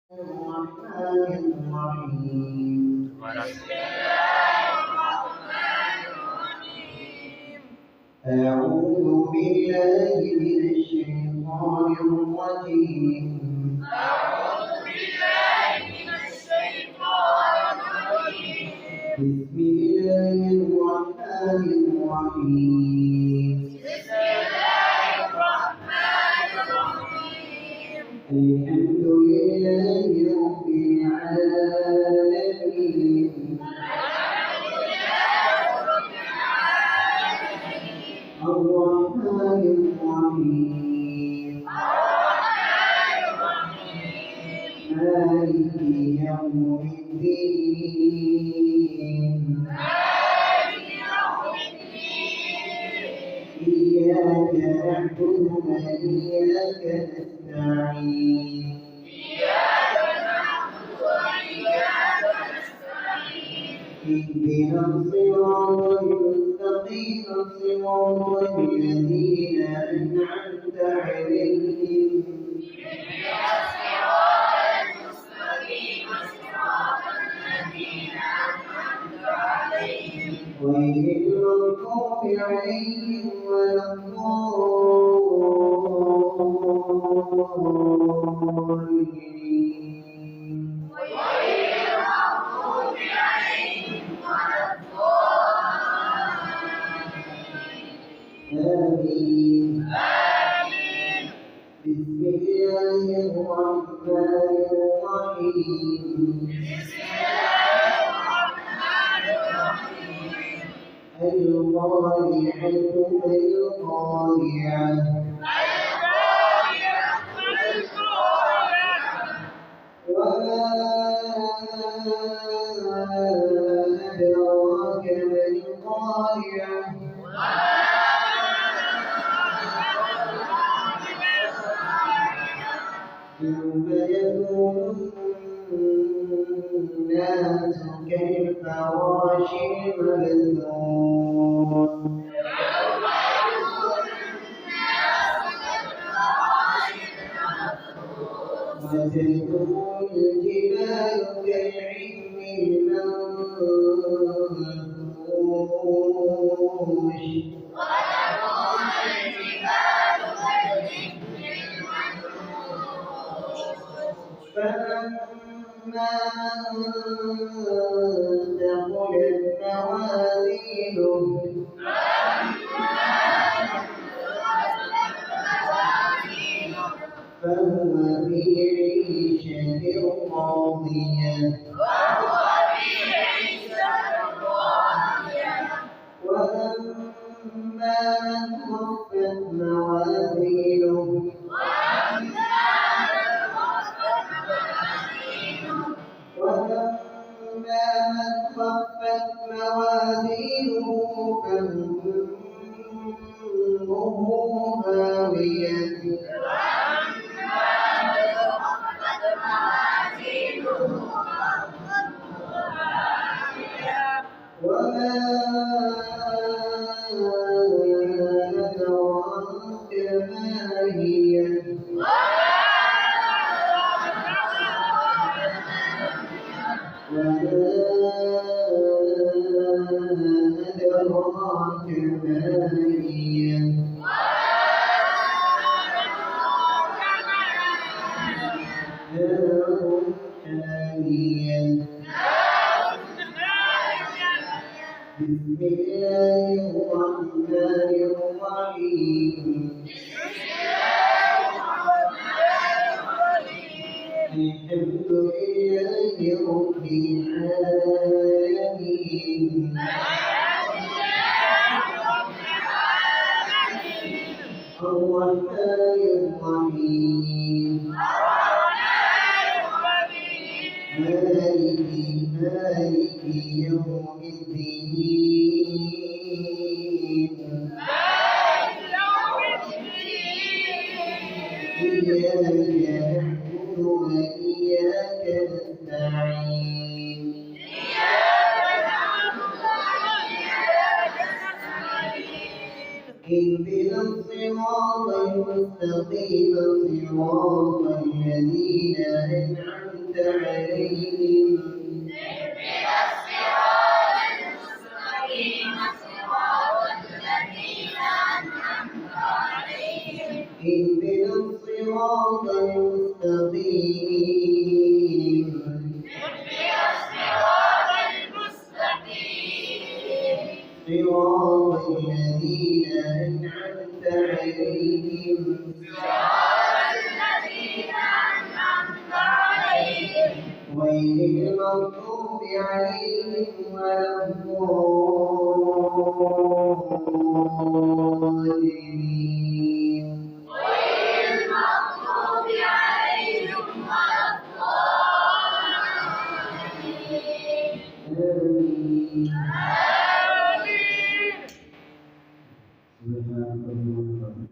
الرحمن الرحيم بسم الله الرحمن الرحيم. أعوذ بالله من الشيطان الرجيم أعوذ بالله من الشيطان الرجيم. بسم الله الرحمن الرحيم بسم الله الرحمن الرحيم. الحمد لله رب العالمين الحمد لله رب العالمين. الرحمن الرحيم الرحمن الرحيم. مالك يوم الدين مالك يوم الدين. إياك نعبد وإياك نستعين إياك نعبد وإياك نستعين. اهدنا الصراط المستقيم صراط الذين أنعمت عليهم اهدنا الصراط المستقيم صراط الذين أنعمت عليهم غير المغضوب عليهم ولا الضالين غير المغضوب عليهم ولا الضالين. آمين آمين. بسم الله الرحمن الرحيم بسم الله الرحمن الرحيم. القارعة ما القارعة القارعة ما القارعة. وما أدراك ما القارعة يوم يكون الناس كالفراش المبثوث وتكون الجبال كالعهن المنفوش فأما من ثقلت موازينه فهو في عيشة راضية وأما من خفت موازينه وأما من خفت موازينه فأمه هاوية وما أدراك ما هي وما أدراك ما هي نار حامية بسم الله الرحمن الرحيم الحمد لله رب العالمين الرحمن الرحيم مالك يوم الدين إياك نعبد وإياك نستعين اهدنا الصراط المستقيم صراط الذين أنعمت عليهم اهدنا الصراط المستقيم صراط الذين أنعمت عليهم اهدنا الصراط المستقيم اهدنا الصراط المستقيم صراط الذين أنعمت عليهم صراط الذين أنعمت عليهم غير المغضوب عليهم ولا